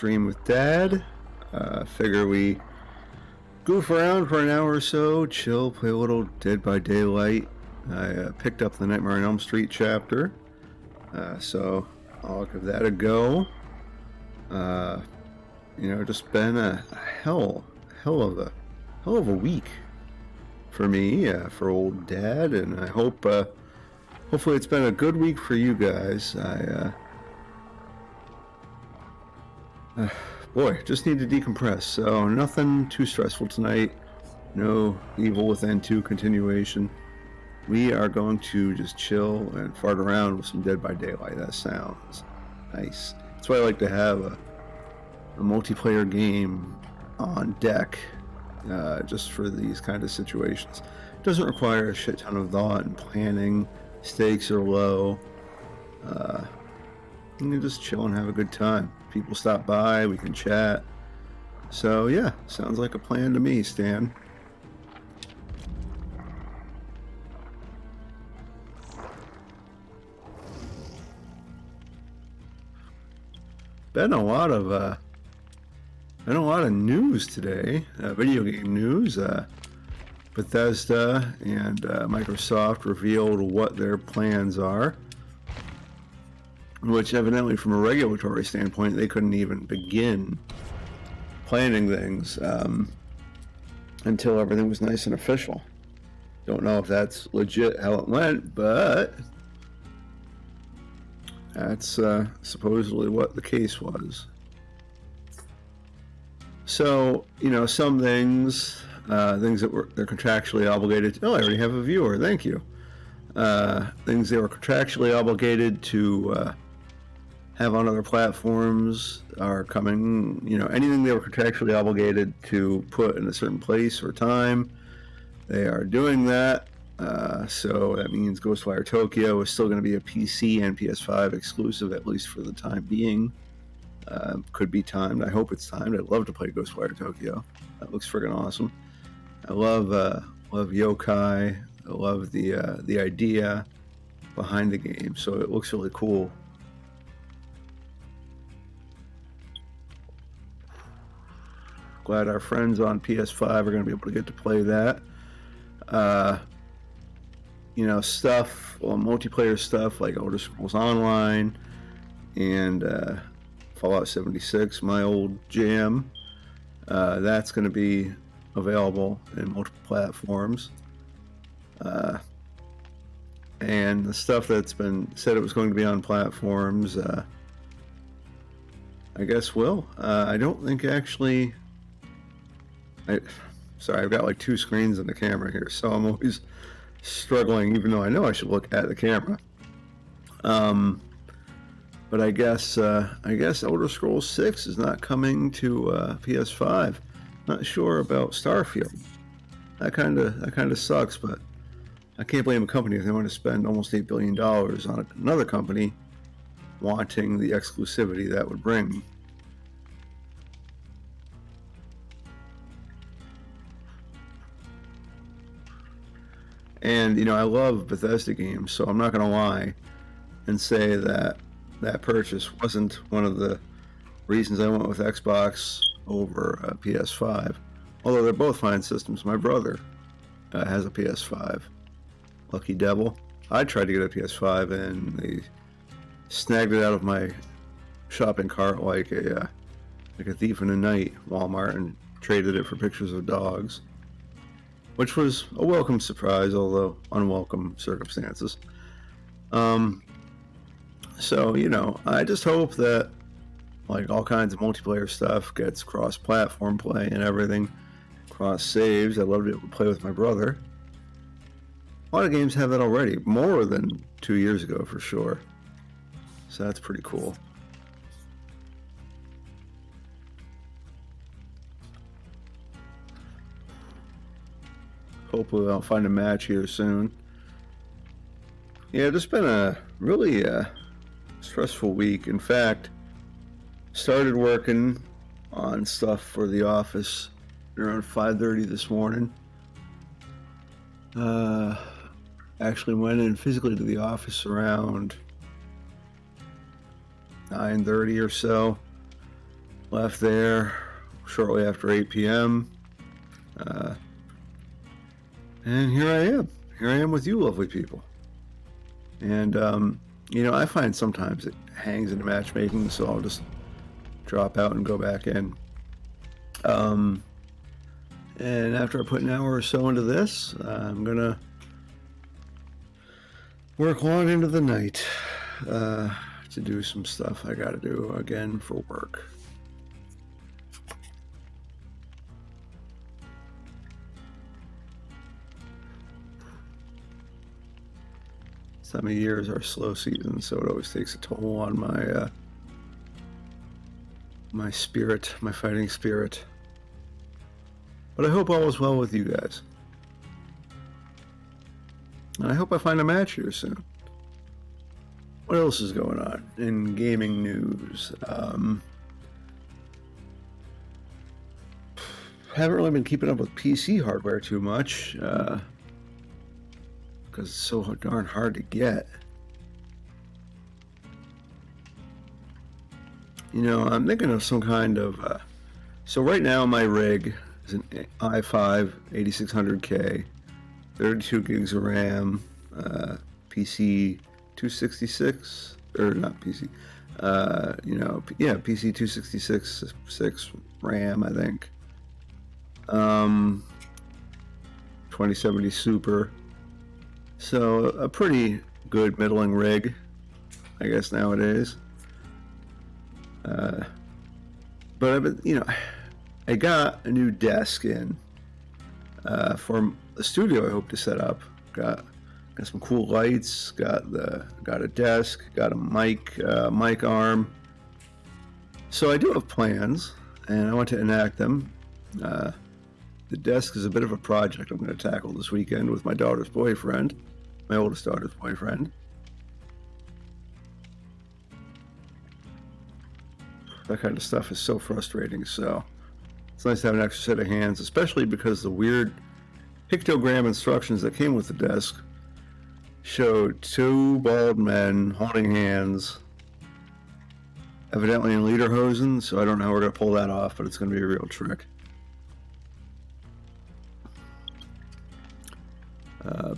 Stream with Dad. Figure we goof around for an hour or so, chill, play a little Dead by Daylight. I picked up the Nightmare on Elm Street chapter, so I'll give that a go. Just been a hell of a week for me, for old Dad, and I hope hopefully it's been a good week for you guys. Boy, just need to decompress. So nothing too stressful tonight. No Evil Within 2 continuation. We are going to just chill and fart around with some Dead by Daylight. That sounds nice. That's why I like to have a multiplayer game on deck, just for these kind of situations. It doesn't require a shit ton of thought and planning. Stakes are low. You can just chill and have a good time. People stop by, we can chat. So yeah, sounds like a plan to me, Stan. Been a lot of news today. Video game news. Bethesda and Microsoft revealed what their plans are, which evidently from a regulatory standpoint they couldn't even begin planning things until everything was nice and official. Don't know if that's legit how it went, but that's supposedly what the case was. So, some things that they're contractually obligated to. Oh, I already have a viewer, thank you. Things they were contractually obligated to have on other platforms are coming. Anything they were contractually obligated to put in a certain place or time, they are doing that. So that means Ghostwire Tokyo is still going to be a PC and PS5 exclusive, at least for the time being. Could be timed. I hope it's timed. I'd love to play Ghostwire Tokyo. That looks friggin' awesome. I love yokai. I love the idea behind the game, so it looks really cool. Glad our friends on PS5 are going to be able to get to play that. Multiplayer stuff like Elder Scrolls Online and Fallout 76, my old jam. That's going to be available in multiple platforms. And the stuff that's been said it was going to be on platforms, I guess will. I don't think actually... Sorry, I've got like two screens in the camera here, so I'm always struggling, even though I know I should look at the camera. But I guess Elder Scrolls 6 is not coming to PS5. Not sure about Starfield. That kind of sucks, but I can't blame a company if they want to spend almost $8 billion on another company wanting the exclusivity that would bring. And, I love Bethesda games, so I'm not going to lie and say that purchase wasn't one of the reasons I went with Xbox over PS5. Although they're both fine systems. My brother has a PS5. Lucky devil. I tried to get a PS5 and they snagged it out of my shopping cart like a thief in the night, Walmart, and traded it for pictures of dogs. Which was a welcome surprise, although unwelcome circumstances. So, I just hope that like all kinds of multiplayer stuff gets cross-platform play and everything, cross saves. I'd love to be able to play with my brother. A lot of games have that already, more than 2 years ago for sure. So that's pretty cool. Hopefully I'll find a match here soon. Yeah, just been a really stressful week. In fact, started working on stuff for the office around 5:30 this morning. Actually went in physically to the office around 9:30 or so. Left there shortly after 8 p.m. And here I am. Here I am with you, lovely people. And, I find sometimes it hangs into matchmaking, so I'll just drop out and go back in. And after I put an hour or so into this, I'm going to work long into the night to do some stuff I got to do again for work. This time of year is our slow season, so it always takes a toll on my spirit, my fighting spirit. But I hope all is well with you guys. And I hope I find a match here soon. What else is going on in gaming news? Haven't really been keeping up with PC hardware too much, because it's so darn hard to get. I'm thinking of some kind of... so right now my rig is an i5 8600K, 32 gigs of RAM, PC 266, or not PC, PC 266 6 RAM, I think. 2070 Super. So a pretty good middling rig, I guess nowadays. But I've been, I got a new desk in for the studio I hope to set up. Got some cool lights. Got a desk. Got a mic arm. So I do have plans, and I want to enact them. The desk is a bit of a project I'm going to tackle this weekend with my daughter's boyfriend, my oldest daughter's boyfriend. That kind of stuff is so frustrating, so it's nice to have an extra set of hands, especially because the weird pictogram instructions that came with the desk showed two bald men holding hands, evidently in lederhosen, so I don't know how we're going to pull that off, but it's going to be a real trick.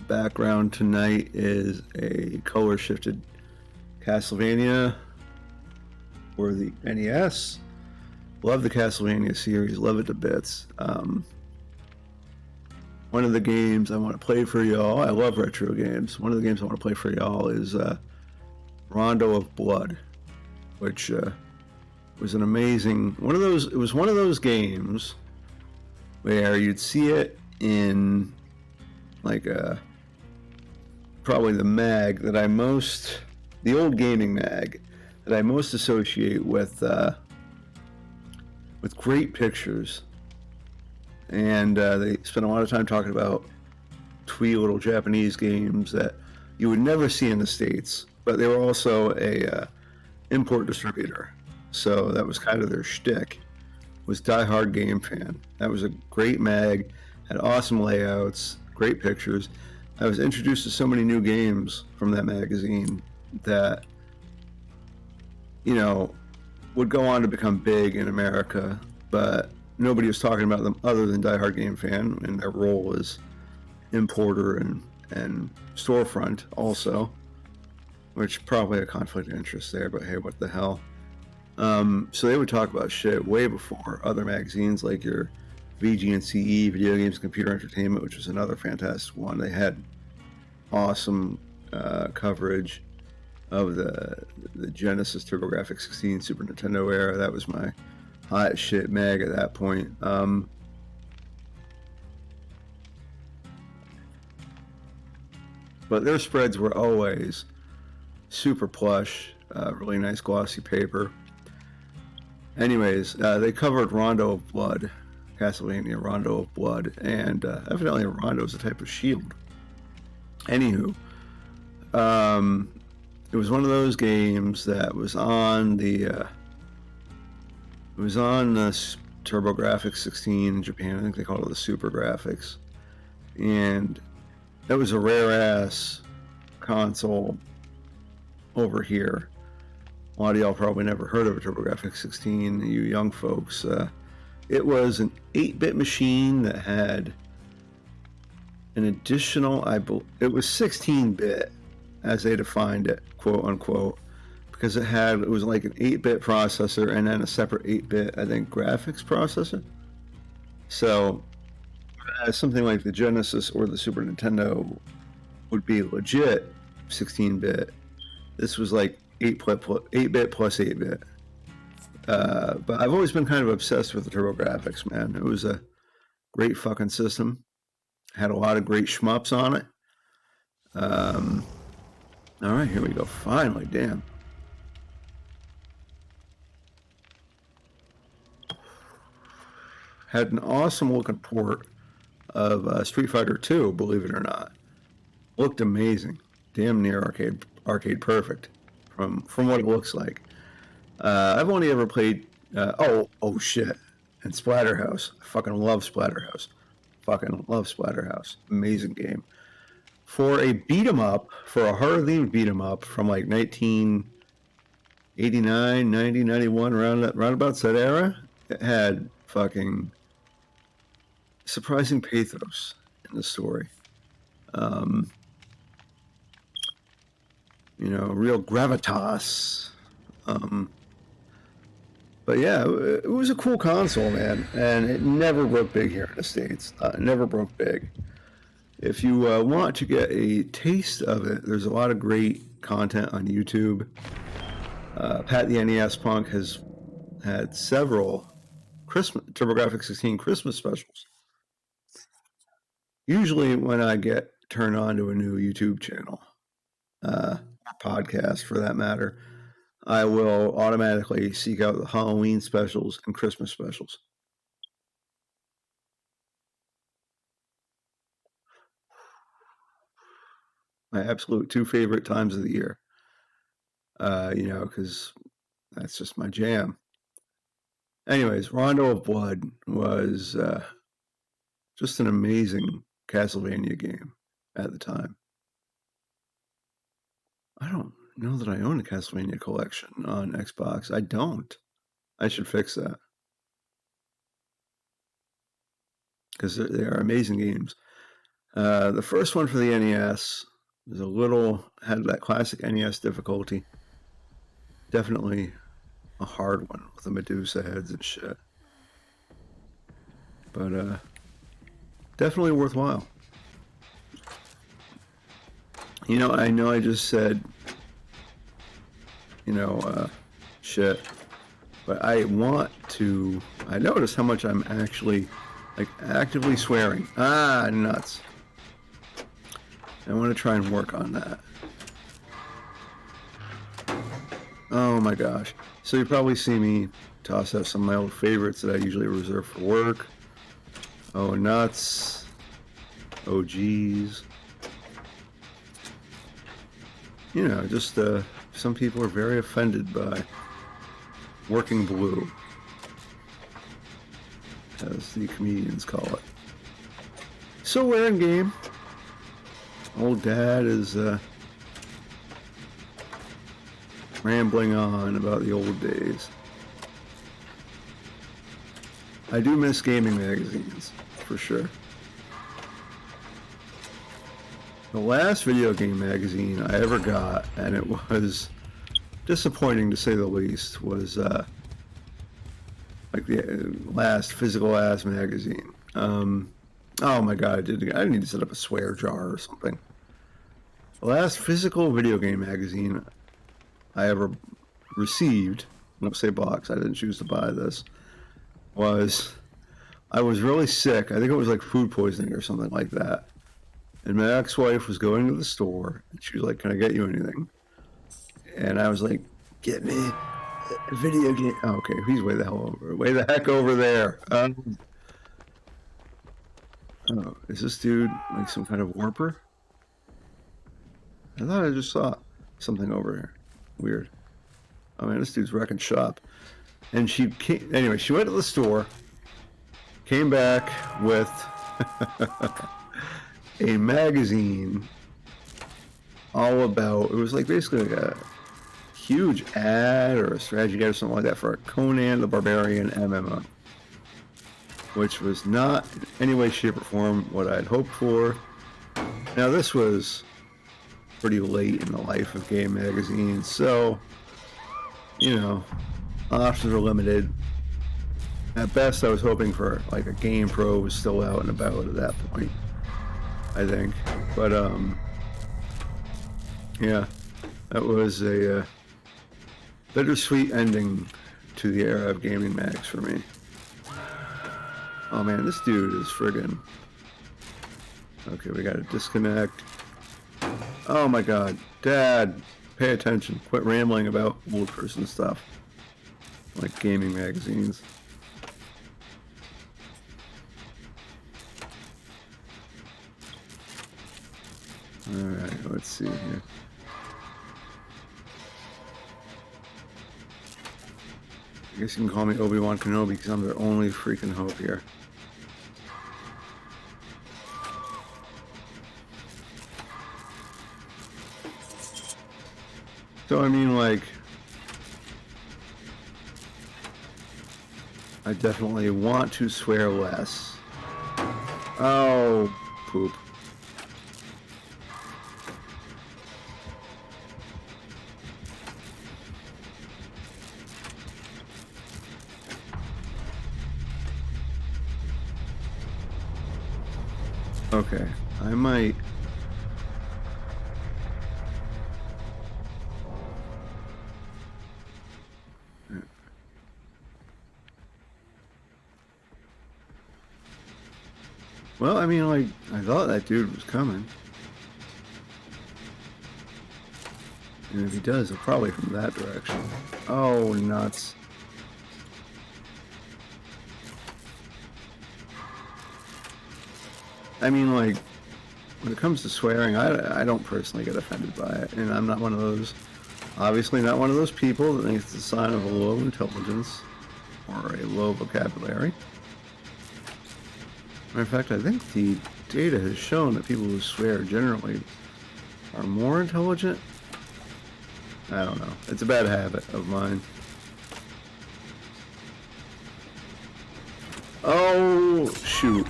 Background tonight is a color shifted Castlevania for the NES. Love the Castlevania series, love it to bits. One of the games I want to play for y'all, I love retro games. One of the games I want to play for y'all is Rondo of Blood, which was an amazing one of those. It was one of those games where you'd see it in like probably the mag that the old gaming mag that I most associate with great pictures, and they spent a lot of time talking about twee little Japanese games that you would never see in the States, but they were also a import distributor, so that was kind of their shtick, was Die Hard Game Fan. That was a great mag, had awesome layouts, great pictures. I was introduced to so many new games from that magazine that, would go on to become big in America, but nobody was talking about them other than Die Hard Game Fan and their role as importer and storefront also, which probably a conflict of interest there, but hey, what the hell. So they would talk about shit way before other magazines like your VG&CE, Video Games Computer Entertainment, which was another fantastic one. They had awesome coverage of the Genesis TurboGrafx 16 Super Nintendo era. That was my hot shit mag at that point. But their spreads were always super plush, really nice glossy paper. Anyways, they covered Rondo of Blood, Castlevania Rondo of Blood, and evidently Rondo is a type of shield. Anywho, it was one of those games that was on the TurboGrafx 16 in Japan. I think they called it the Super Graphics, and that was a rare ass console over here. A lot of y'all probably never heard of a TurboGrafx 16, you young folks. It was an 8-bit machine that had an additional, it was 16-bit as they defined it, quote unquote, because it was like an 8-bit processor and then a separate 8-bit, I think, graphics processor. So something like the Genesis or the Super Nintendo would be legit 16-bit. This was like 8-bit plus 8-bit. But I've always been kind of obsessed with the TurboGrafx, man. It was a great fucking system. Had a lot of great shmups on it. All right, here we go. Finally, damn. Had an awesome looking port of Street Fighter 2, believe it or not. Looked amazing. Damn near arcade perfect from what it looks like. I've only ever played oh shit, and Splatterhouse. I fucking love Splatterhouse. Amazing game. For a beat 'em up, for a horror themed beat 'em up from like 1989, 90, 91, around about that era, it had fucking surprising pathos in the story. Real gravitas. But yeah, it was a cool console, man, and it never broke big here in the States. It never broke big. If you want to get a taste of it, there's a lot of great content on YouTube. Pat the NES Punk has had several TurboGrafx 16 Christmas specials. Usually when I get turned on to a new YouTube channel, podcast for that matter, I will automatically seek out the Halloween specials and Christmas specials. My absolute 2 favorite times of the year. Because that's just my jam. Anyways, Rondo of Blood was just an amazing Castlevania game at the time. I don't know that I own a Castlevania collection on Xbox. I don't. I should fix that. Because they are amazing games. The first one for the NES was had that classic NES difficulty. Definitely a hard one with the Medusa heads and shit. But definitely worthwhile. I know I just said, shit, but I notice how much I'm actually, actively swearing. Nuts. I want to try and work on that. Oh my gosh. So you probably see me toss out some of my old favorites that I usually reserve for work. Oh, nuts. Oh, geez. Just some people are very offended by working blue, as the comedians call it. So we're in game. Old Dad is rambling on about the old days. I do miss gaming magazines, for sure. The last video game magazine I ever got, and it was disappointing to say the least, was the last physical ass magazine. Oh my god, I didn't need to set up a swear jar or something. The last physical video game magazine I ever received, I don't say box, I didn't choose to buy this, I was really sick. I think it was like food poisoning or something like that. And my ex-wife was going to the store, and she was like, "Can I get you anything?" And I was like, "Get me a video game." Oh, okay, he's way the heck over there. Oh, is this dude like some kind of warper? I thought I just saw something over here. Weird. Oh man, this dude's wrecking shop. And she went to the store, came back with a magazine all about, it was like basically like a huge ad or a strategy guide or something like that for a Conan the Barbarian MMO, which was not in any way, shape, or form what I'd hoped for. Now, this was pretty late in the life of Game Magazine, so, you know, options were limited. At best, I was hoping for, like, a GamePro was still out and about at that point, I think. But, yeah, that was a bittersweet ending to the era of gaming mags for me. Oh man, this dude is friggin'... Okay, we gotta disconnect. Oh my god. Dad, pay attention. Quit rambling about old person stuff. Like gaming magazines. Alright, let's see here. I guess you can call me Obi-Wan Kenobi because I'm their only freaking hope here. So, I mean, like, I definitely want to swear less. Oh, poop. Okay, I might... Well, I mean, like, I thought that dude was coming. And if he does, he'll probably from that direction. Oh, nuts. I mean, like, when it comes to swearing, I don't personally get offended by it. And I'm not one of those, obviously not one of those people that thinks it's a sign of a low intelligence or a low vocabulary. Matter of fact, I think the data has shown that people who swear generally are more intelligent. I don't know. It's a bad habit of mine. Oh, shoot.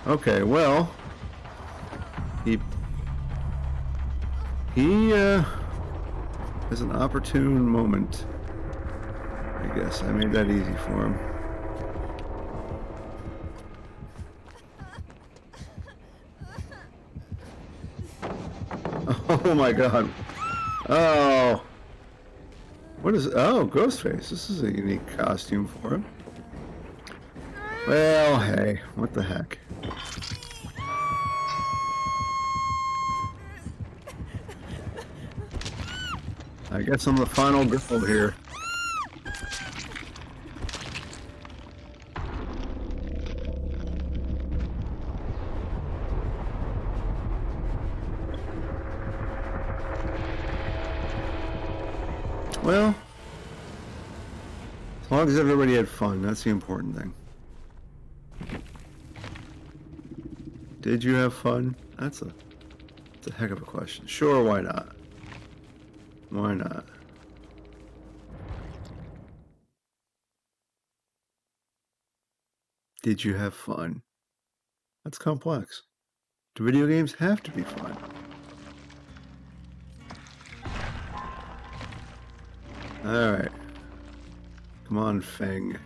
Okay, well, he has an opportune moment. I guess I made that easy for him. Oh my god. Oh. What is... Oh, Ghostface. This is a unique costume for him. Well, hey. What the heck. I guess I'm the final girl here. Well, as long as everybody had fun, that's the important thing. Did you have fun? That's a heck of a question. Sure, why not? Why not? Did you have fun? That's complex. Do video games have to be fun? Alright. Come on, Feng.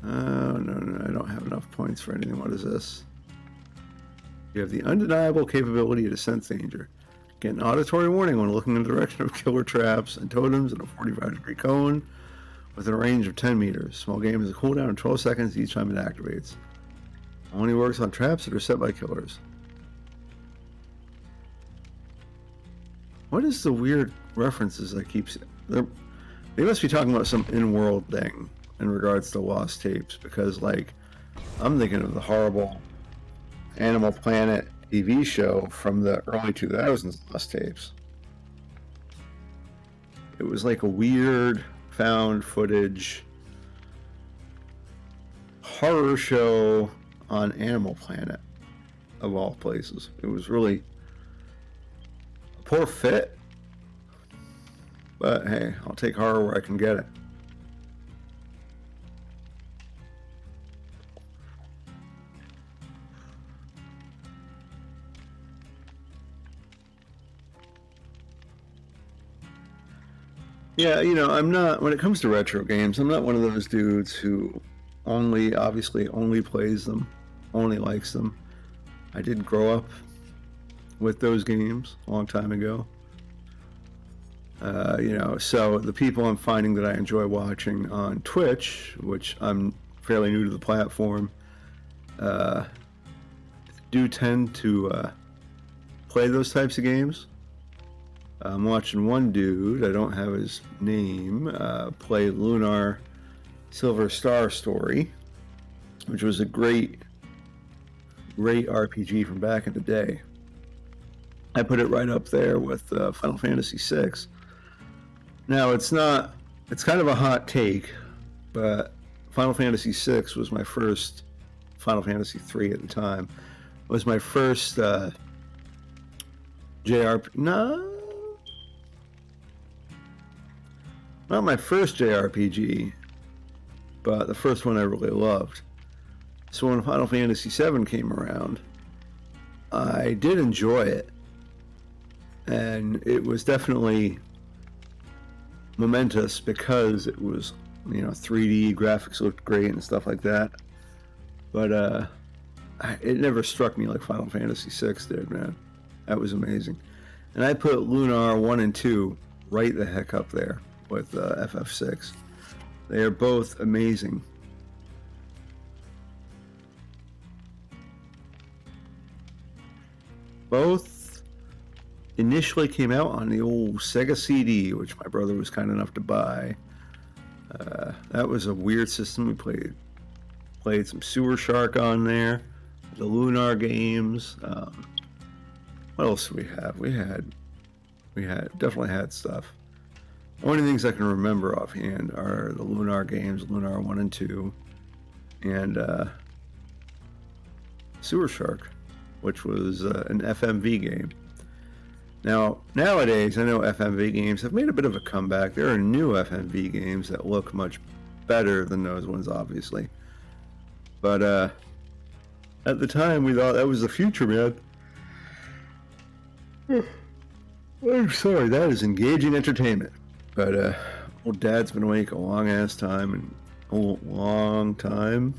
Oh, no, I don't have enough points for anything. What is this? You have the undeniable capability to sense danger. Get an auditory warning when looking in the direction of killer traps and totems in a 45-degree cone with a range of 10 meters. Small game has a cooldown of 12 seconds each time it activates. Only works on traps that are set by killers. What is the weird references I keep seeing? They must be talking about some in-world thing in regards to Lost Tapes, because, like, I'm thinking of the horrible Animal Planet TV show from the early 2000s, Lost Tapes. It was like a weird found footage horror show on Animal Planet of all places. It was really a poor fit, but hey, I'll take horror where I can get it. Yeah, I'm not, when it comes to retro games, I'm not one of those dudes who obviously only plays them, only likes them. I did grow up with those games a long time ago. So the people I'm finding that I enjoy watching on Twitch, which I'm fairly new to the platform, do tend to play those types of games. I'm watching one dude, I don't have his name, play Lunar Silver Star Story, which was a great RPG from back in the day. I put it right up there with Final Fantasy VI. Now, it's kind of a hot take, but Final Fantasy VI was my first, Final Fantasy III at the time, was my first JRPG, not my first JRPG, but the first one I really loved. So when Final Fantasy VII came around, I did enjoy it, and it was definitely momentous because it was, 3D graphics looked great and stuff like that. But it never struck me like Final Fantasy VI did, man. That was amazing. And I put Lunar 1 and 2 right the heck up there with FF6. They are both amazing. Both initially came out on the old Sega CD, which my brother was kind enough to buy. That was a weird system. We played some Sewer Shark on there, the Lunar games. What else did we have? We definitely had stuff. Only things I can remember offhand are the Lunar games, Lunar 1 and 2, and Sewer Shark, which was an FMV game. Now, nowadays, I know FMV games have made a bit of a comeback. There are new FMV games that look much better than those ones, obviously. But at the time, we thought that was the future, man. I'm sorry, that is engaging entertainment. But old Dad's been awake a long-ass time, and a long time,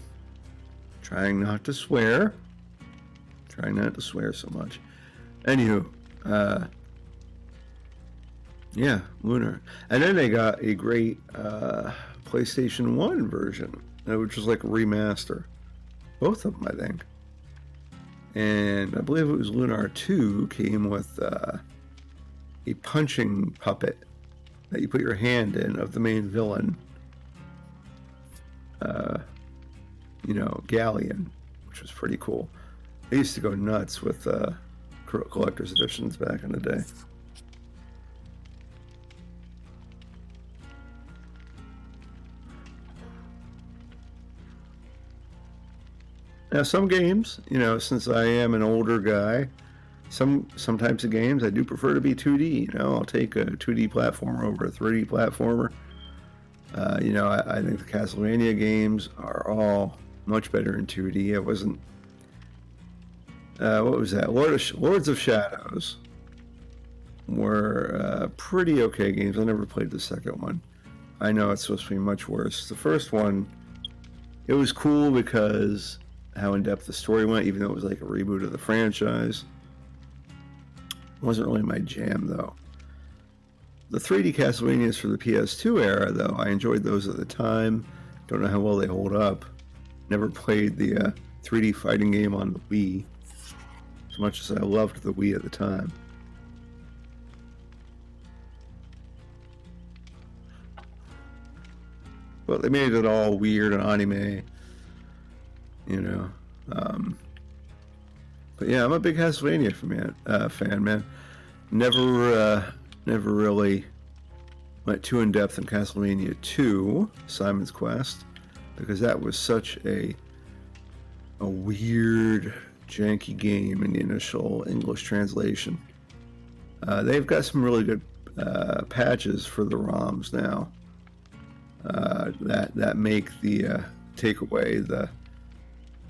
trying not to swear. Trying not to swear so much. Anywho, yeah, Lunar. And then they got a great PlayStation 1 version, which was like a remaster. Both of them, I think. And I believe it was Lunar 2 came with a punching puppet that you put your hand in of the main villain, Galleon, which was pretty cool. I used to go nuts with collector's editions back in the day. Now, some games, since I am an older guy, some types of games I do prefer to be 2D. I'll take a 2D platformer over a 3D platformer. I think the Castlevania games are all much better in 2D. I wasn't. What was that? Lords of Shadows were pretty okay games. I never played the second one. I know it's supposed to be much worse. The first one, it was cool because how in-depth the story went, even though it was like a reboot of the franchise. It wasn't really my jam, though. The 3D Castlevanias for the PS2 era, though, I enjoyed those at the time. Don't know how well they hold up. Never played the 3D fighting game on the Wii, as much as I loved the Wii at the time. But they made it all weird and anime, But yeah, I'm a big Castlevania fan, man. Never really went too in depth in Castlevania 2, Simon's Quest, because that was such a weird janky game in the initial English translation. They've got some really good patches for the ROMs now that make the take away the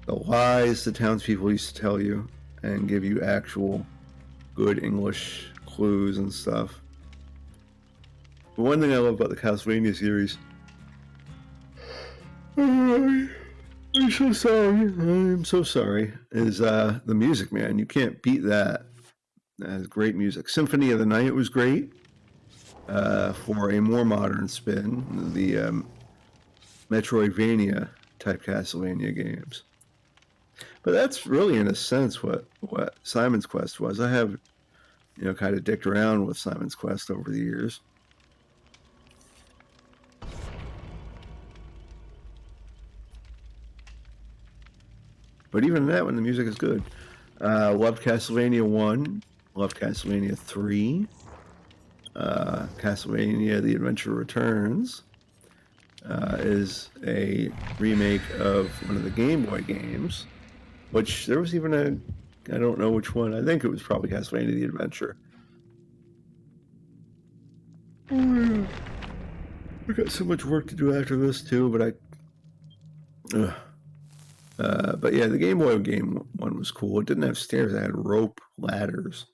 lies the townspeople used to tell you and give you actual good English clues and stuff. But one thing I love about the Castlevania series, I'm so sorry, is the music, man. You can't beat that. That has great music. Symphony of the Night was great for a more modern spin. The Metroidvania type Castlevania games. But that's really, in a sense, what Simon's Quest was. I have, kind of dicked around with Simon's Quest over the years. But even that, when the music is good. Loved Castlevania 1. Loved Castlevania 3. Castlevania The Adventure Returns is a remake of one of the Game Boy games, which there was even I don't know which one. I think it was probably Castlevania The Adventure. We got so much work to do after this too, but but yeah, the Game Boy game one was cool. It didn't have stairs. It had rope ladders.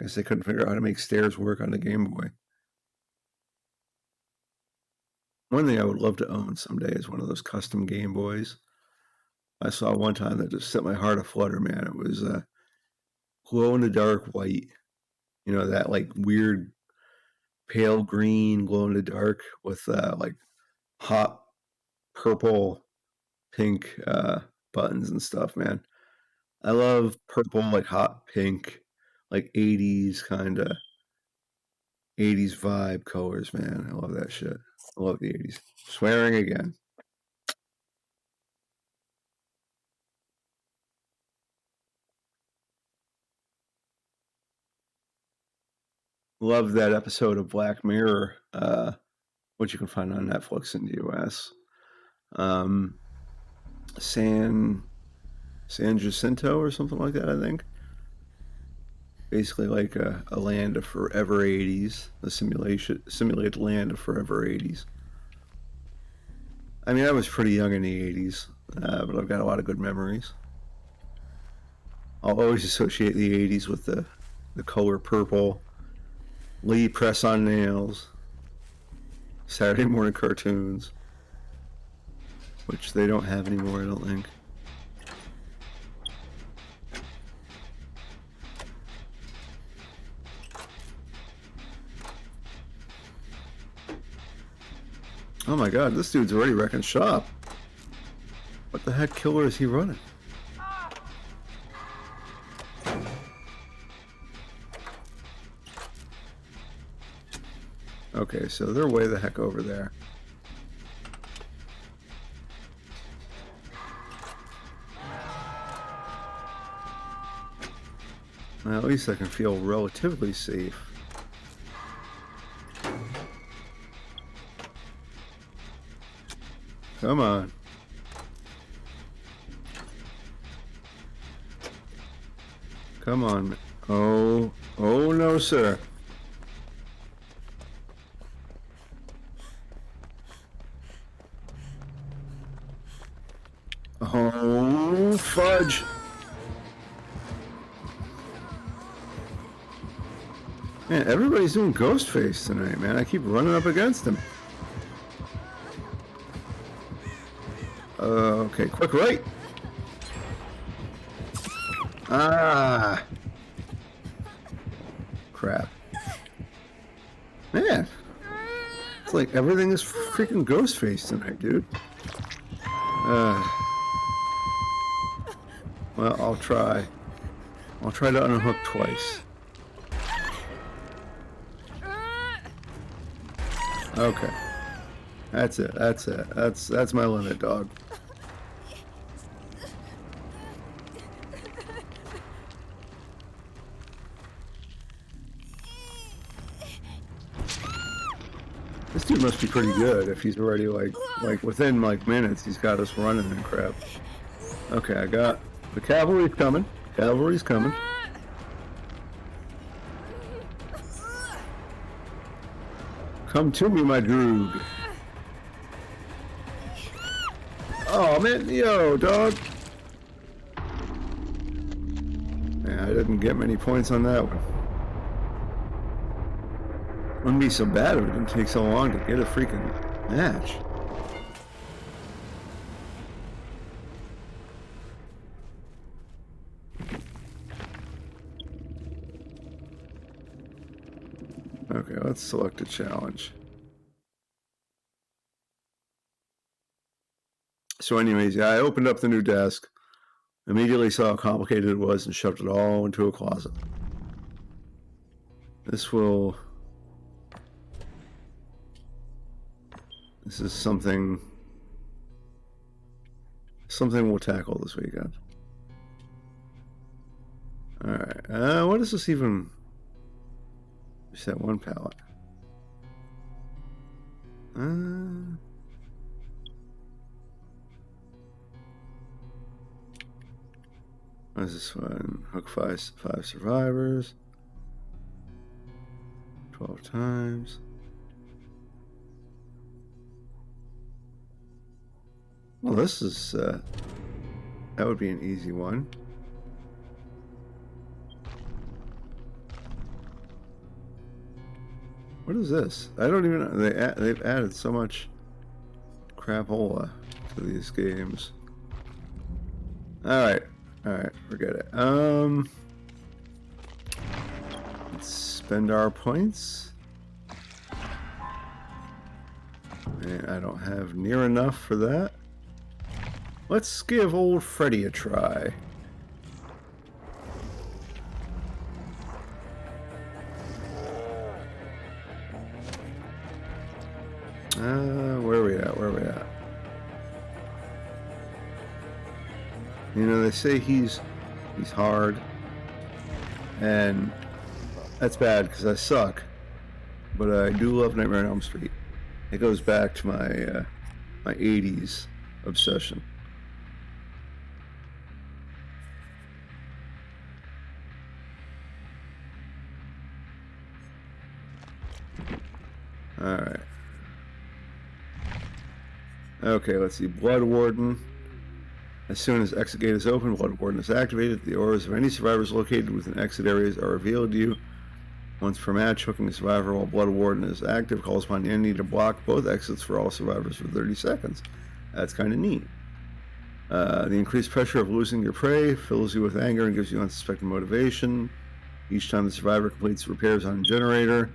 I guess they couldn't figure out how to make stairs work on the Game Boy. One thing I would love to own someday is one of those custom Game Boys. I saw one time that just set my heart aflutter, man. It was glow-in-the-dark white. That like weird pale green glow-in-the-dark with like hot purple, pink buttons and stuff, man. I love purple, like hot pink, like 80s kind of 80s vibe colors, man. I love that shit. I love the 80s. Swearing again. Love that episode of Black Mirror, which you can find on Netflix in the US. San Jacinto or something like that, I think. Basically like a land of forever 80s, a simulated land of forever 80s. I mean, I was pretty young in the 80s, but I've got a lot of good memories. I'll always associate the 80s with the color purple, Lee press-on nails, Saturday morning cartoons, which they don't have anymore, I don't think. Oh my god, this dude's already wrecking shop. What the heck killer is he running? Okay, so they're way the heck over there. Well, at least I can feel relatively safe. Come on. Come on. Oh no, sir. Oh, fudge. Man, everybody's doing Ghostface tonight, man. I keep running up against him. Okay, quick right. Ah. Crap. Man. It's like everything is freaking Ghostface tonight, dude. Well, I'll try. I'll try to unhook twice. Okay. That's it. That's it. That's my limit, dog. This dude must be pretty good if he's already like within like minutes he's got us running and crap. Okay, I got The cavalry's coming. Cavalry's coming. Come to me, my droog. Oh, man. Yo, dog. Yeah, I didn't get many points on that one. Wouldn't be so bad if it didn't take so long to get a freaking match. Okay, let's select a challenge. So anyways, yeah, I opened up the new desk, immediately saw how complicated it was, and shoved it all into a closet. This is something we'll tackle this weekend. Alright, what is this even? Just that one palette. What is this one? Hook five survivors. 12 times. Well, this is, that would be an easy one. What is this? I don't even know. They've added so much crapola to these games. Alright, forget it. Let's spend our points. And I don't have near enough for that. Let's give old Freddy a try. Where are we at? You know, they say he's hard, and that's bad because I suck, but I do love Nightmare on Elm Street. It goes back to my my 80s obsession. Alright. Okay, let's see. Blood Warden. As soon as exit gate is open, Blood Warden is activated. The auras of any survivors located within exit areas are revealed to you. Once per match, hooking a survivor while Blood Warden is active calls upon the enemy to block both exits for all survivors for 30 seconds. That's kind of neat. The increased pressure of losing your prey fills you with anger and gives you unsuspected motivation. Each time the survivor completes repairs on a generator,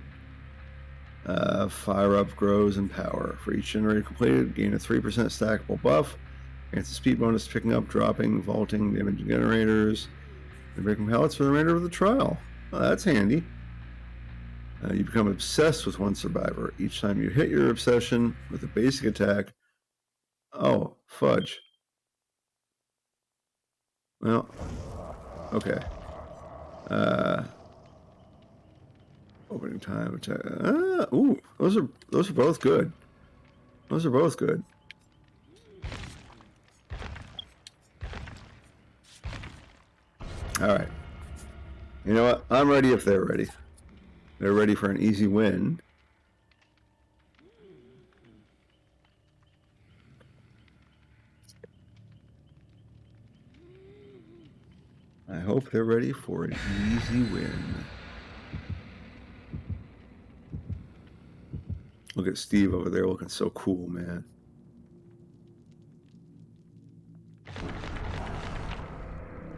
fire up grows in power. For each generator completed, gain a 3% stackable buff. Grants a speed bonus, picking up, dropping, vaulting, damaging generators, and breaking pallets for the remainder of the trial. Well, that's handy. You become obsessed with one survivor. Each time you hit your obsession with a basic attack. Oh, fudge. Well, okay. Opening time attack. Ooh, those are both good. Those are both good. All right. You know what? I'm ready if they're ready. They're ready for an easy win. I hope they're ready for an easy win. Look at Steve over there looking so cool, man.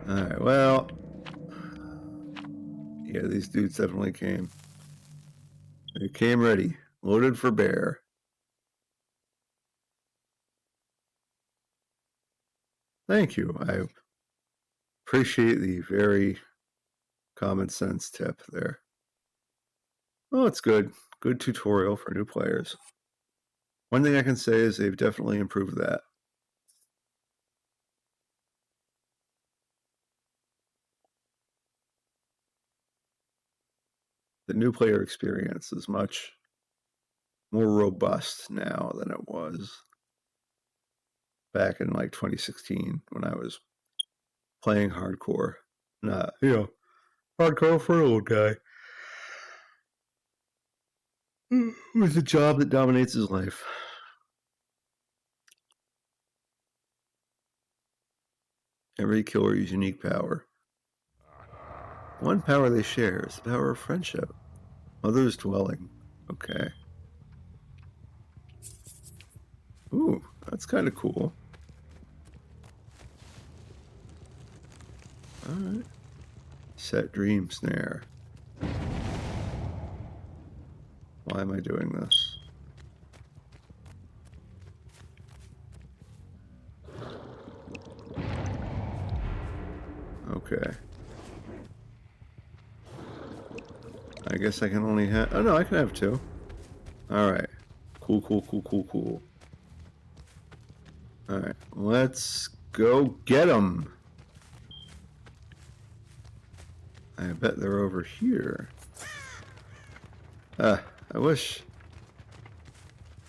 Alright, well. Yeah, these dudes definitely came. They came ready. Loaded for bear. Thank you. I appreciate the very common sense tip there. Oh, it's good. Good tutorial for new players. One thing I can say is they've definitely improved that. The new player experience is much more robust now than it was back in like 2016 when I was playing hardcore. Not, hardcore for an old guy with a job that dominates his life. Every killer's unique power. One power they share is the power of friendship. Mother's dwelling. Okay. Ooh, that's kind of cool. Alright. Set dream snare. Why am I doing this? Okay. I guess I can only have... Oh, no, I can have two. Alright. Cool, cool, cool, cool, cool. Alright, let's go get them. I bet they're over here. I wish...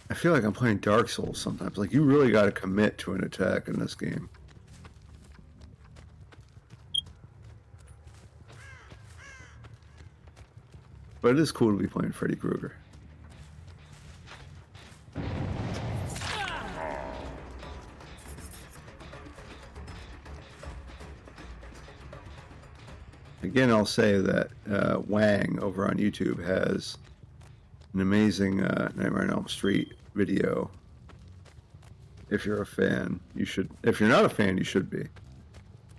I feel like I'm playing Dark Souls sometimes. Like, you really got to commit to an attack in this game. But it is cool to be playing Freddy Krueger. Again, I'll say that Wang over on YouTube has an amazing Nightmare on Elm Street video. If you're a fan, you should. If you're not a fan, you should be.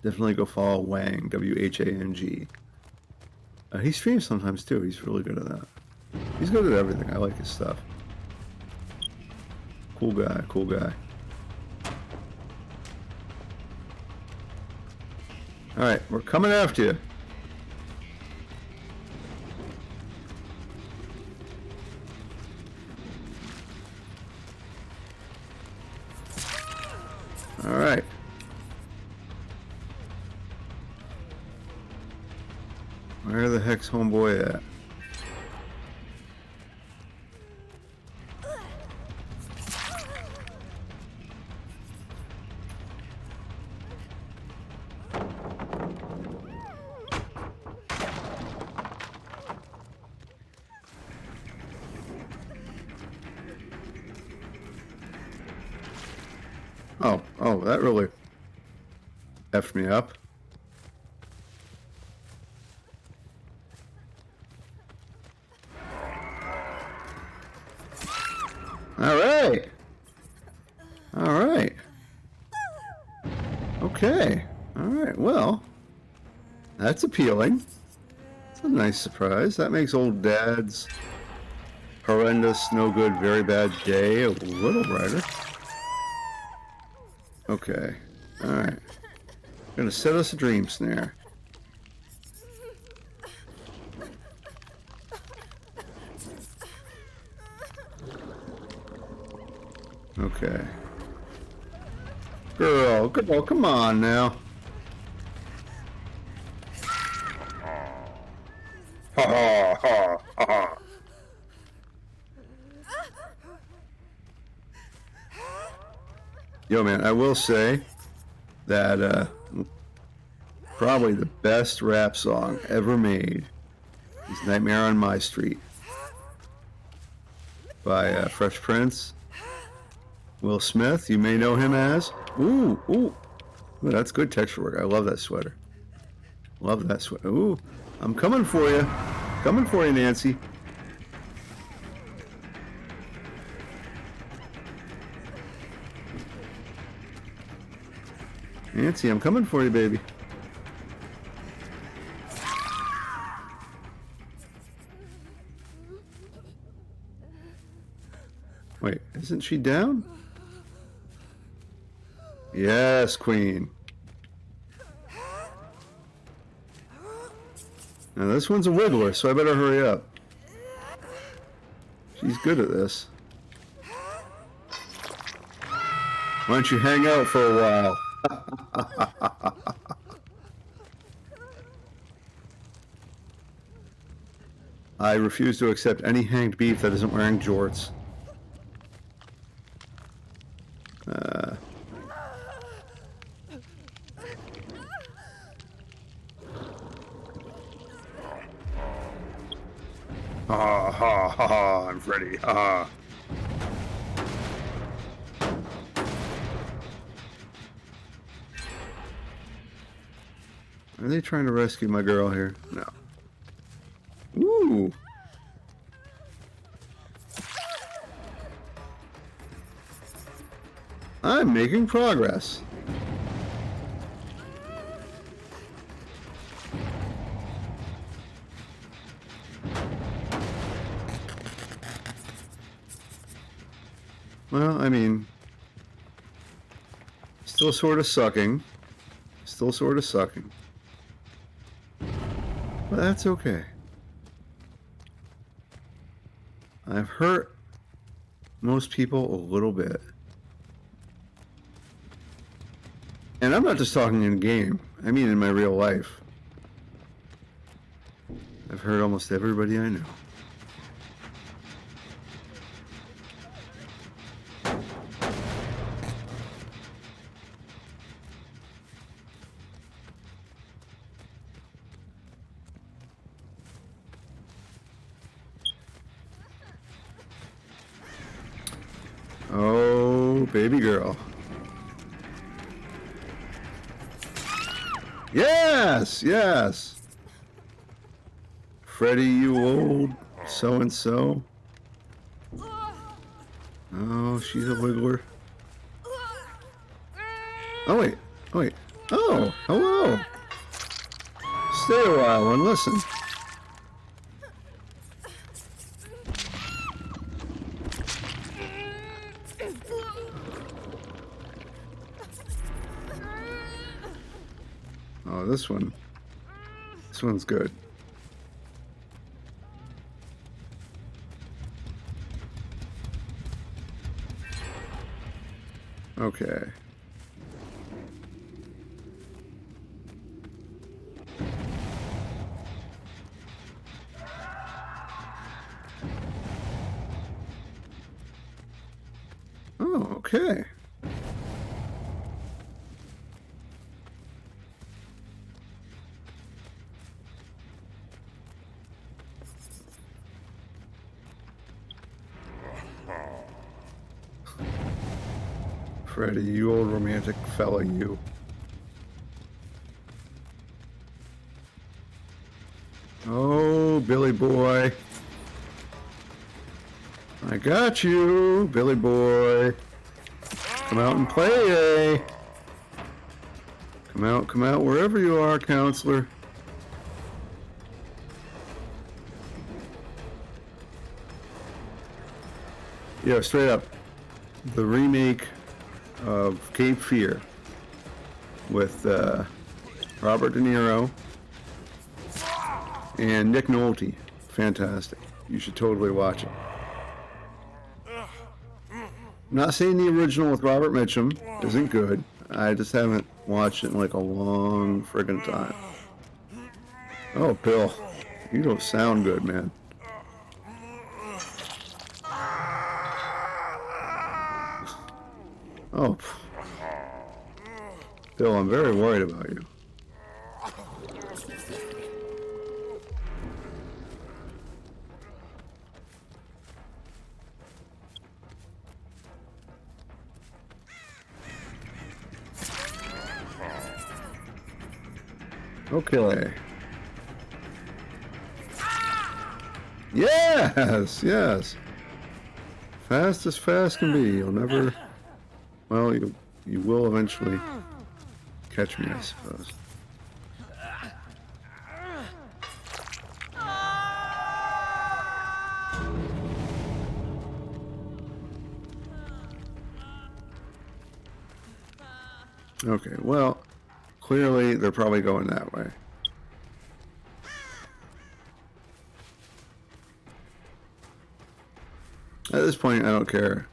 Definitely go follow Wang, W-H-A-N-G. He streams sometimes too. He's really good at that. He's good at everything. I like his stuff. Cool guy, cool guy. Alright, we're coming after you. Alright. Where the heck's homeboy at? Oh, that really effed me up. Alright. Alright. Okay. Alright, well, that's appealing. It's a nice surprise. That makes old Dad's horrendous, no good, very bad day a little brighter. Okay. Alright. Gonna set us a dream snare. Okay. Girl, come on now. Ha ha ha ha. Yo, man, I will say that probably the best rap song ever made is "Nightmare on My Street" by Fresh Prince. Will Smith, you may know him as. Ooh, that's good texture work. I love that sweater. Love that sweater. Ooh, I'm coming for you. Coming for you, Nancy. Nancy, I'm coming for you, baby. Wait, isn't she down? Yes, Queen. Now this one's a wiggler, so I better hurry up. She's good at this. Why don't you hang out for a while? I refuse to accept any hanged beef that isn't wearing jorts. Ha ha ha ha! I'm Freddy. Ha ha! Are they trying to rescue my girl here? No. Ooh! I'm making progress. Well, I mean, still sort of sucking. Still sort of sucking. But that's okay. I've hurt most people a little bit. And I'm not just talking in game. I mean in my real life. I've hurt almost everybody I know. Oh, baby girl. Yes, yes. Freddy, you old so-and-so. Oh, she's a wiggler. Oh, wait. Oh, wait. Oh, hello. Stay a while and listen. Oh, this one. This one's good. Okay. Oh, okay. Freddy, you old romantic fella, you. Oh, Billy boy. I got you, Billy boy. Come out and play, eh? Come out wherever you are, counselor. Yeah, straight up. The remake of Cape Fear with Robert De Niro and Nick Nolte. Fantastic. You should totally watch it. I'm not saying the original with Robert Mitchum isn't good. I just haven't watched it in like a long friggin' time. Oh, Bill, you don't sound good, man. Oh, Bill, I'm very worried about you. Okay. Yes, yes. Fast as fast can be. You'll never. Well, you will eventually catch me, I suppose. Okay, well, clearly they're probably going that way. At this point, I don't care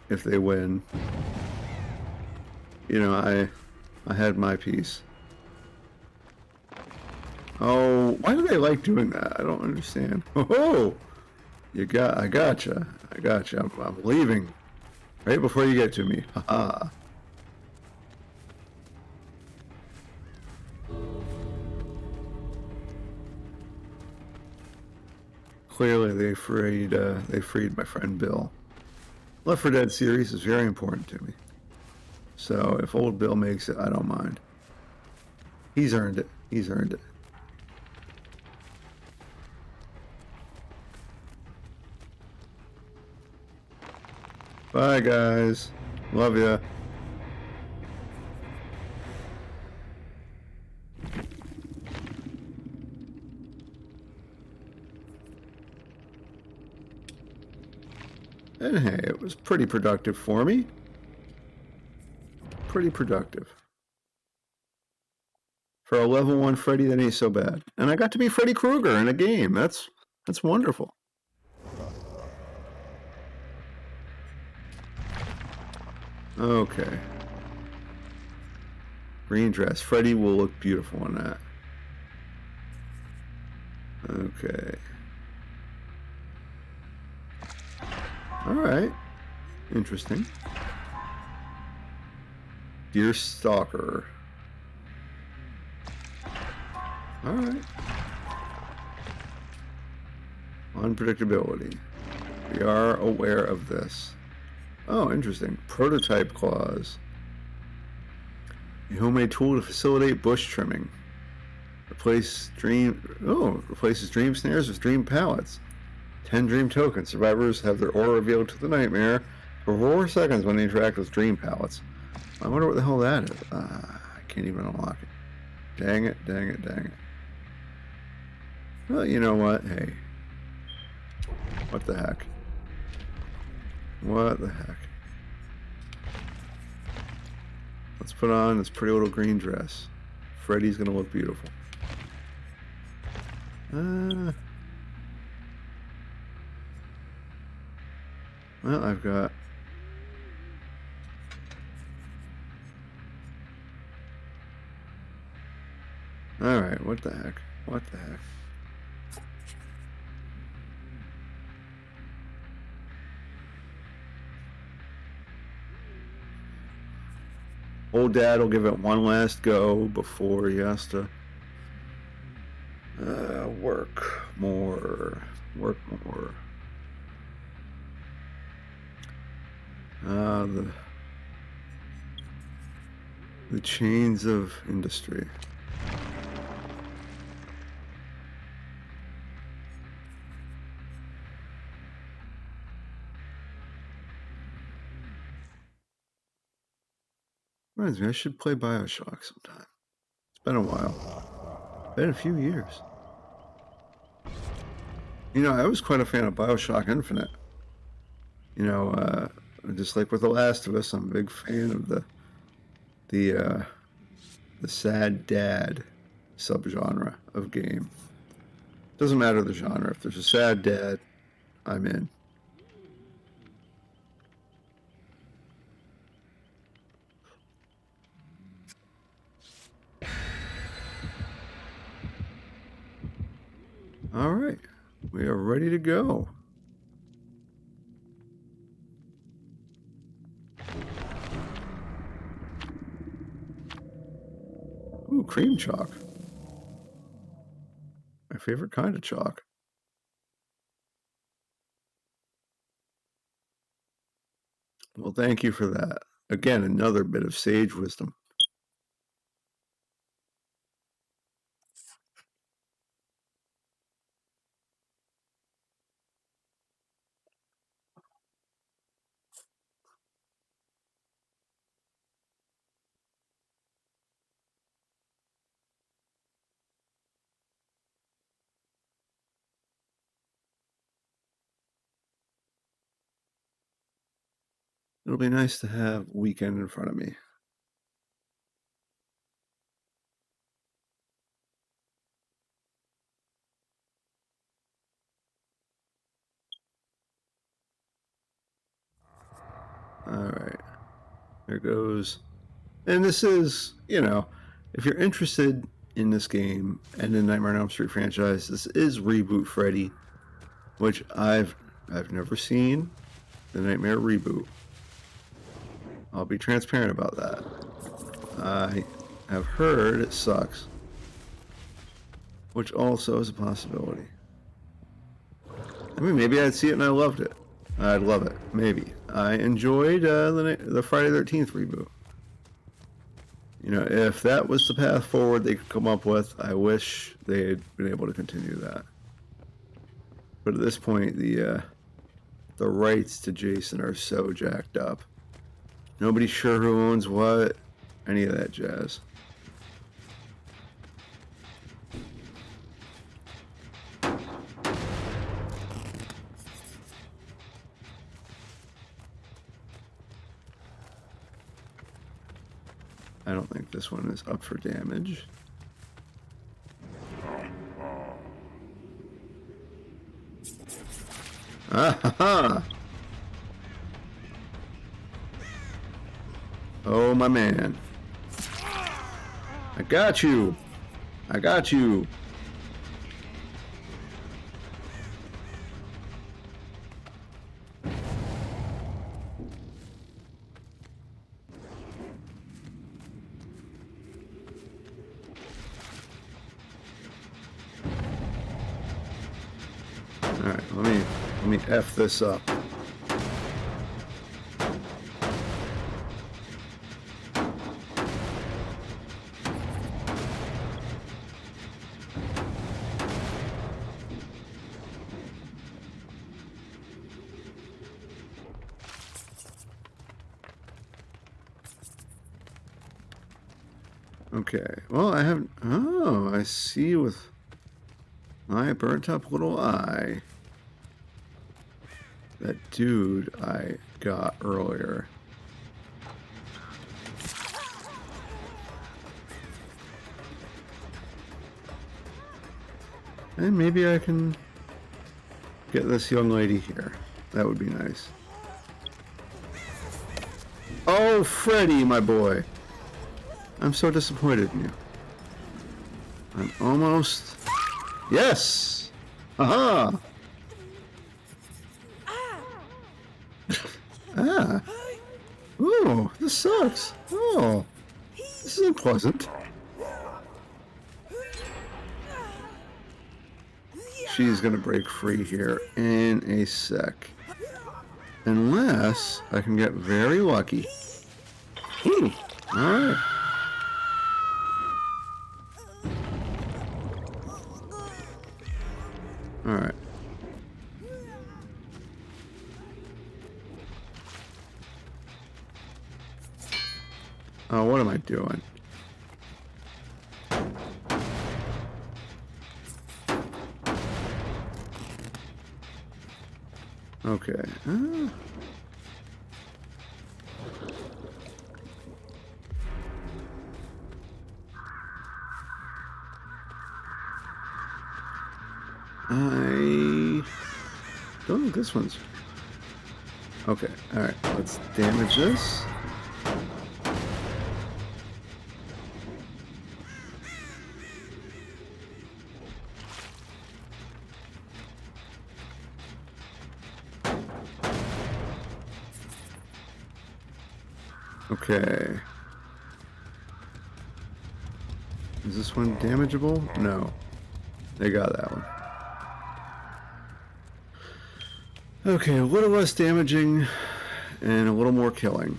if they win. You know, I had my piece. Oh, why do they like doing that? I don't understand. Oh, I gotcha. I'm leaving right before you get to me. Haha. Clearly, they freed my friend Bill. Left 4 Dead series is very important to me. So if old Bill makes it, I don't mind. He's earned it. He's earned it. Bye, guys. Love ya. And hey, it was pretty productive for me. Pretty productive. For a level 1 Freddy, that ain't so bad. And I got to be Freddy Krueger in a game. That's wonderful. Okay. Green dress. Freddy will look beautiful on that. Okay. Alright. Interesting. Dear Stalker. Alright. Unpredictability. We are aware of this. Oh, interesting. Prototype clause. A homemade tool to facilitate bush trimming. Replaces dream snares with dream pallets. 10 dream tokens. Survivors have their aura revealed to the nightmare for 4 seconds when they interact with dream pallets. I wonder what the hell that is. I can't even unlock it. Dang it, dang it, dang it. Well, you know what? Hey. What the heck? What the heck? Let's put on this pretty little green dress. Freddy's gonna look beautiful. Well, I've got... Alright, what the heck? What the heck? Old Dad will give it one last go before he has to work more. Work more. The chains of industry. Reminds me, I should play BioShock sometime. It's been a while. Been a few years. You know, I was quite a fan of BioShock Infinite. You know, just like with The Last of Us, I'm a big fan of the sad dad subgenre of game. Doesn't matter the genre. If there's a sad dad, I'm in. All right, we are ready to go. Ooh, cream chalk. My favorite kind of chalk. Well, thank you for that. Again, another bit of sage wisdom. It'll be nice to have weekend in front of me. All right, there goes. And this is, you know, if you're interested in this game and the Nightmare on Elm Street franchise, this is Reboot Freddy, which I've never seen the Nightmare reboot. I'll be transparent about that. I have heard it sucks, which also is a possibility. I mean, maybe I'd see it and I loved it. I'd love it. Maybe. I enjoyed the Friday the 13th reboot. You know, if that was the path forward they could come up with, I wish they had been able to continue that. But at this point, the rights to Jason are so jacked up. Nobody's sure who owns what, any of that jazz. I don't think this one is up for damage. Ah ha ha! Oh my man. I got you! I got you! Alright, let me F this up. Okay, well I haven't, oh, I see with my burnt up little eye. That dude I got earlier. And maybe I can get this young lady here. That would be nice. Oh, Freddy, my boy. I'm so disappointed in you. I'm almost... Yes! Aha! Ah. Oh, this sucks. Oh. This isn't pleasant. She's gonna break free here in a sec. Unless I can get very lucky. Ooh. Alright. Alright. Oh, what am I doing? Okay. I don't think this one's... Okay, alright. Let's damage this. Okay. Is this one damageable? No. They got that one. Okay, a little less damaging and a little more killing.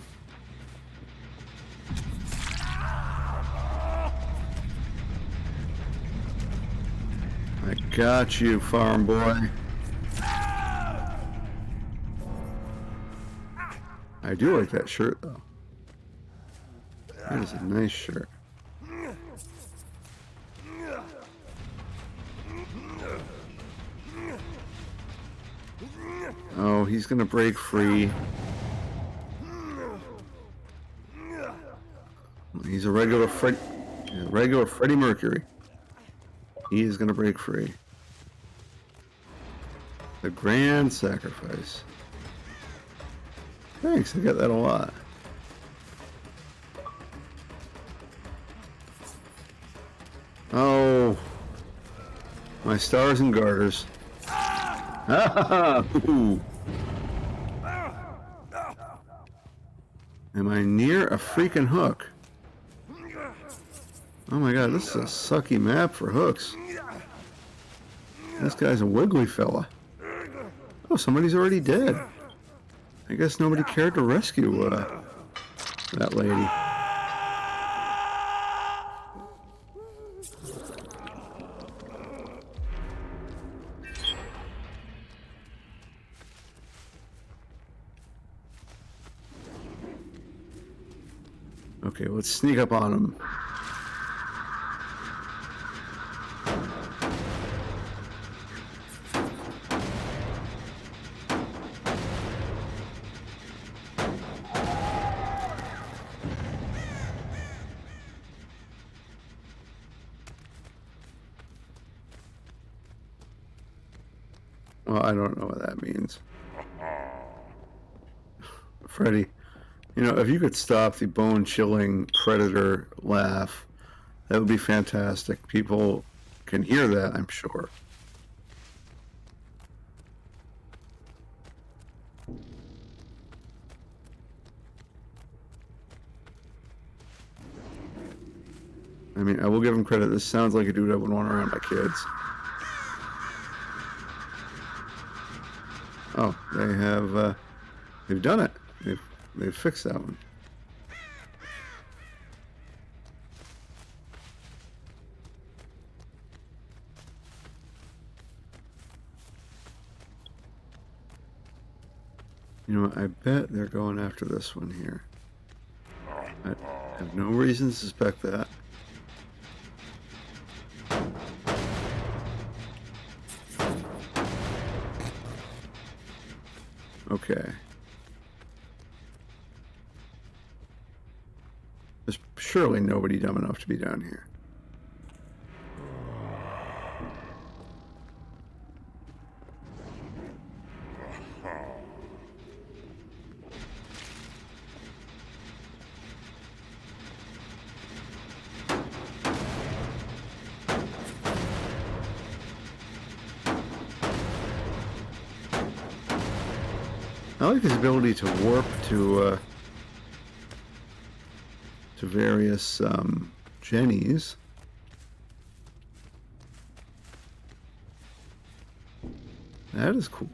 I got you, farm boy. I do like that shirt, though. That is a nice shirt. Oh, he's gonna break free. He's a regular Freddie Mercury. He is gonna break free. The grand sacrifice. Thanks, I get that a lot. Oh, my stars and garters. Am I near a freaking hook? Oh my god, this is a sucky map for hooks. This guy's a wiggly fella. Oh, somebody's already dead. I guess nobody cared to rescue that lady. Okay, let's sneak up on him. Well, I don't know what that means. Freddy, you know, if you could stop the bone-chilling predator laugh, that would be fantastic. People can hear that, I'm sure. I mean, I will give him credit. This sounds like a dude I would want around my kids. Oh, they have, they've done it. They've fixed that one. You know what, I bet they're going after this one here. I have no reason to suspect that. Okay. There's surely nobody dumb enough to be down here. I like his ability to warp to various Jennies. That is cool.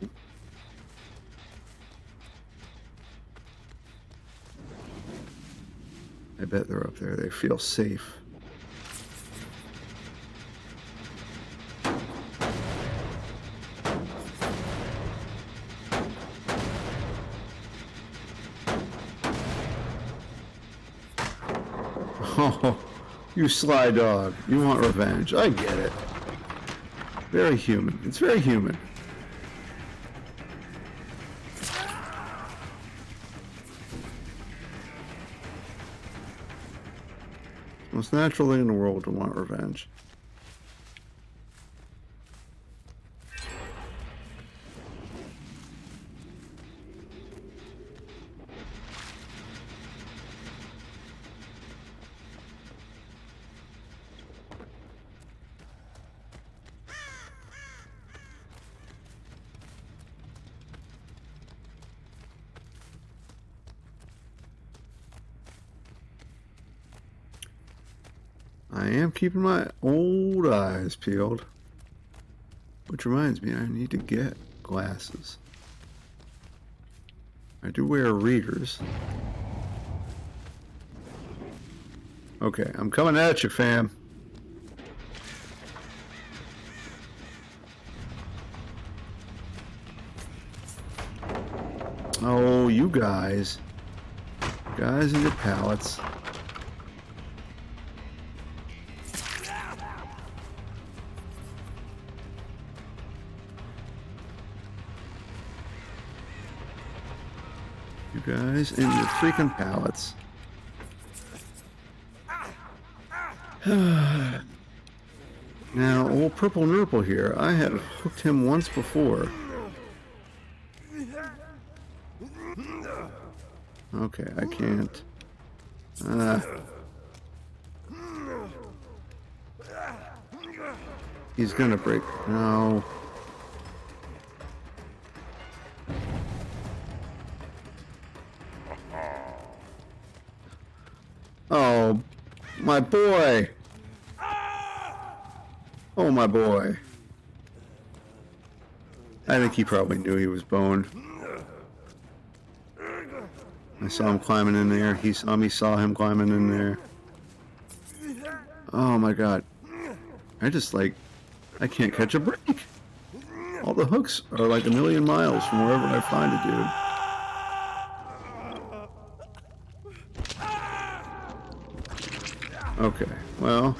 I bet they're up there. They feel safe. Oh, you sly dog. You want revenge. I get it. Very human. It's very human. Most natural thing in the world to want revenge. I am keeping my old eyes peeled. Which reminds me, I need to get glasses. I do wear readers. Okay, I'm coming at you, fam. Oh, you guys. Guys and your pallets. You guys and your freaking pallets. Now, old Purple Nurple here, I have hooked him once before. Okay, I can't. He's gonna break. No. Oh, my boy. Oh, my boy. I think he probably knew he was boned. I saw him climbing in there. He saw me, saw him climbing in there. Oh my god. I can't catch a break. All the hooks are like a million miles from wherever I find a dude. Okay, well.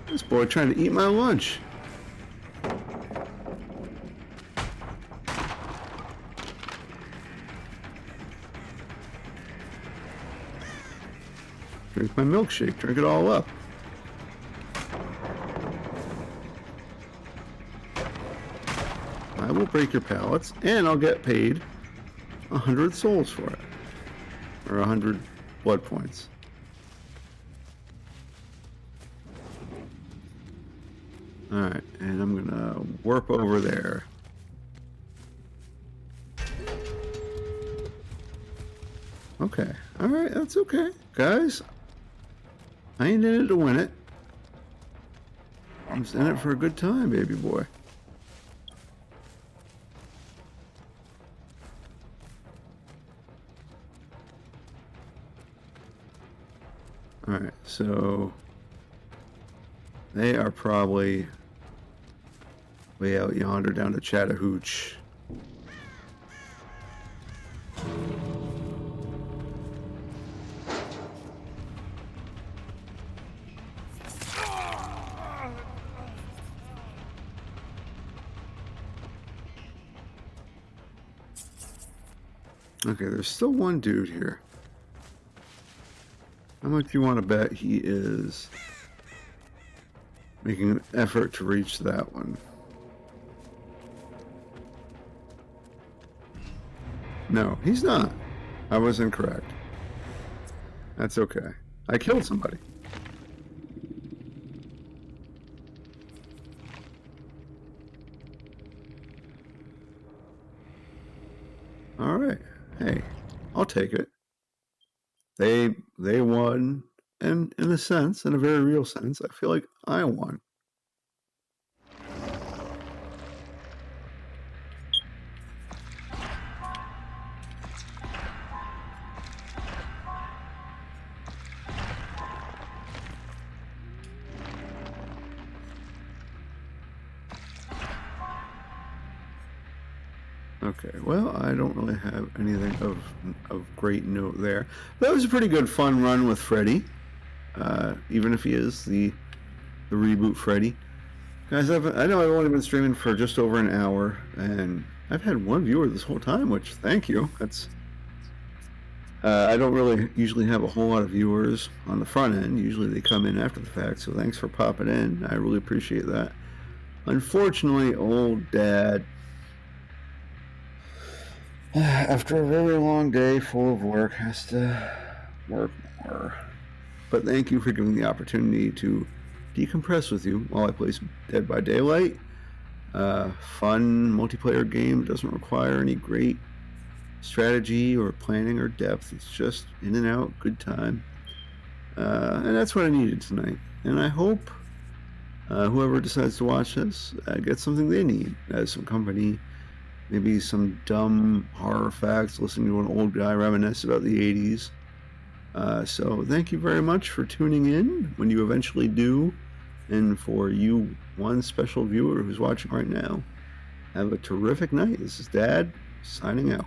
This boy trying to eat my lunch. Drink my milkshake, drink it all up. I will break your pallets, and I'll get paid 100 souls for it. Or 100 blood points. Alright, and I'm gonna warp over there. Okay, alright, that's okay. Guys, I ain't in it to win it. I'm just in it for a good time, baby boy. Alright, so they are probably way out yonder down to Chattahoochee. Okay, there's still one dude here. How much do you want to bet he is making an effort to reach that one? No, he's not. I was incorrect. That's okay. I killed somebody. All right. Hey, I'll take it. They won, and in a sense, in a very real sense, I feel like I won. Okay, well, I don't really have anything of great note there. That was a pretty good fun run with Freddy, even if he is the reboot Freddy. Guys, I know I've only been streaming for just over an hour, and I've had one viewer this whole time, which, thank you. That's I don't really usually have a whole lot of viewers on the front end. Usually they come in after the fact, so thanks for popping in. I really appreciate that. Unfortunately, old Dad, after a very long day full of work, has to work more. But thank you for giving the opportunity to decompress with you while I play some Dead by Daylight. Fun multiplayer game. Doesn't require any great strategy or planning or depth. It's just in and out, good time. And that's what I needed tonight. And I hope whoever decides to watch this gets something they need as some company. Maybe some dumb horror facts, listening to an old guy reminisce about the 80s. So thank you very much for tuning in when you eventually do. And for you, one special viewer who's watching right now, have a terrific night. This is Dad, signing out.